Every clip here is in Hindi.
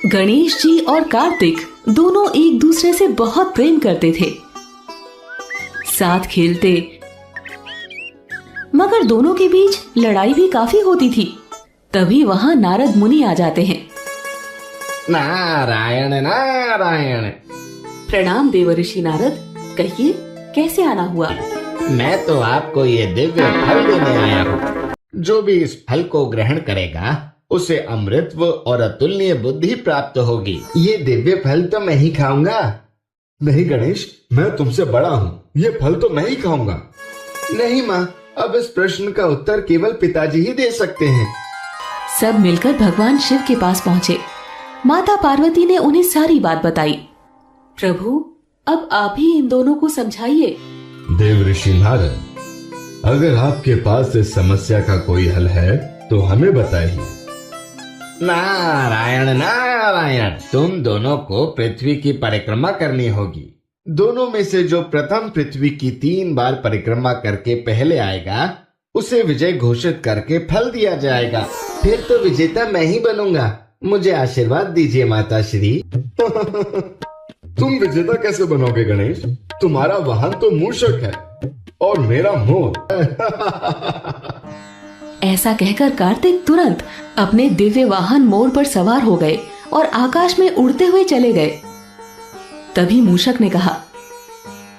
गणेश जी और कार्तिक दोनों एक दूसरे से बहुत प्रेम करते थे, साथ खेलते, मगर दोनों के बीच लड़ाई भी काफी होती थी। तभी वहाँ नारद मुनि आ जाते हैं। नारायण नारायण। प्रणाम देवर्षि नारद, कहिए कैसे आना हुआ? मैं तो आपको ये दिव्य फल देने आया हूँ। जो भी इस फल को ग्रहण करेगा उसे अमृतत्व और अतुलनीय बुद्धि प्राप्त होगी। ये दिव्य फल तो मैं ही खाऊंगा। नहीं गणेश, मैं तुमसे बड़ा हूँ, ये फल तो मैं ही खाऊंगा। नहीं माँ, अब इस प्रश्न का उत्तर केवल पिताजी ही दे सकते हैं। सब मिलकर भगवान शिव के पास पहुँचे। माता पार्वती ने उन्हें सारी बात बताई। प्रभु, अब आप ही इन दोनों को समझाइए। देवर्षि नारद, अगर आपके पास इस समस्या का कोई हल है तो हमें बताइए। नारायण नारायण। तुम दोनों को पृथ्वी की परिक्रमा करनी होगी। दोनों में से जो प्रथम पृथ्वी की 3 बार परिक्रमा करके पहले आएगा उसे विजय घोषित करके फल दिया जाएगा। फिर तो विजेता मैं ही बनूंगा। मुझे आशीर्वाद दीजिए माता श्री। तुम विजेता कैसे बनोगे गणेश? तुम्हारा वाहन तो मूषक है और मेरा मोर। ऐसा कहकर कार्तिक तुरंत अपने दिव्य वाहन मोर पर सवार हो गए और आकाश में उड़ते हुए चले गए। तभी मूषक ने कहा,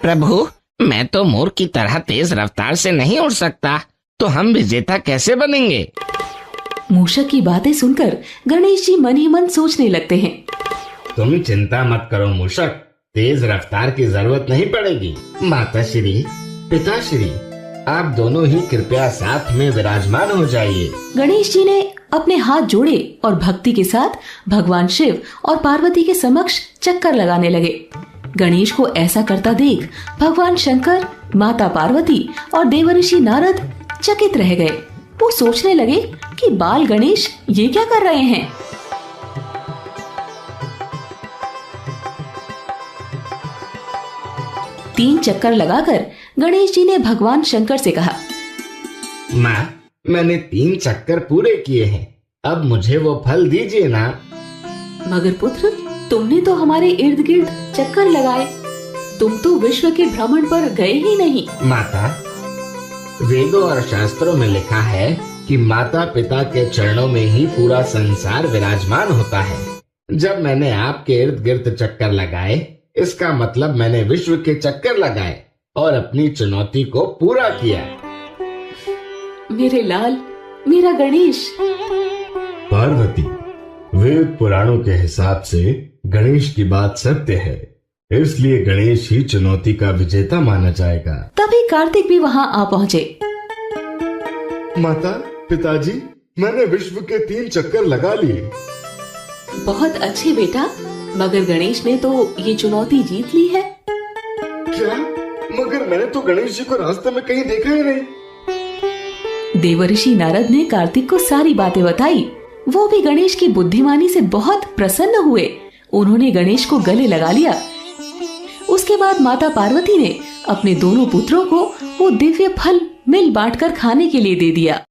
प्रभु, मैं तो मोर की तरह तेज रफ्तार से नहीं उड़ सकता, तो हम विजेता कैसे बनेंगे? मूषक की बातें सुनकर गणेश जी मन ही मन सोचने लगते हैं। तुम चिंता मत करो मूषक, तेज रफ्तार की जरूरत नहीं पड़ेगी। माता श्री, पिताश्री, आप दोनों ही कृपया साथ में विराजमान हो जाइए। गणेश जी ने अपने हाथ जोड़े और भक्ति के साथ भगवान शिव और पार्वती के समक्ष चक्कर लगाने लगे। गणेश को ऐसा करता देख भगवान शंकर, माता पार्वती और देवर्षि नारद चकित रह गए। वो सोचने लगे कि बाल गणेश ये क्या कर रहे हैं। तीन चक्कर लगाकर गणेश जी ने भगवान शंकर से कहा, माँ, मैंने 3 चक्कर पूरे किए हैं, अब मुझे वो फल दीजिए ना। मगर पुत्र, तुमने तो हमारे इर्द गिर्द चक्कर लगाए, तुम तो विश्व के भ्रमण पर गए ही नहीं। माता, वेदों और शास्त्रों में लिखा है कि माता पिता के चरणों में ही पूरा संसार विराजमान होता है। जब मैंने आपके इर्द गिर्द चक्कर लगाए, इसका मतलब मैंने विश्व के चक्कर लगाए और अपनी चुनौती को पूरा किया। मेरे लाल, मेरा गणेश। पार्वती, वेद पुराणों के हिसाब से गणेश की बात सत्य है, इसलिए गणेश ही चुनौती का विजेता माना जाएगा। तभी कार्तिक भी वहाँ आ पहुँचे। माता, पिताजी, मैंने विश्व के 3 चक्कर लगा लिए। बहुत अच्छे बेटा, मगर गणेश ने तो ये चुनौती जीत ली है। क्या? मगर मैंने तो गणेश जी को रास्ते में कहीं देखा ही नहीं। देवर्षि नारद ने कार्तिक को सारी बातें बताई। वो भी गणेश की बुद्धिमानी से बहुत प्रसन्न हुए। उन्होंने गणेश को गले लगा लिया। उसके बाद माता पार्वती ने अपने दोनों पुत्रों को वो दिव्य फल मिल बांटकर खाने के लिए दे दिया।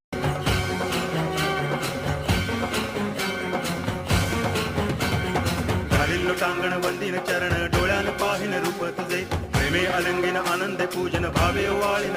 टांगण वंदिन चरण डोळ्यान पाहिन रूप तुझे, प्रेमे अलंगिन आनंद पूजन भावे वाळीन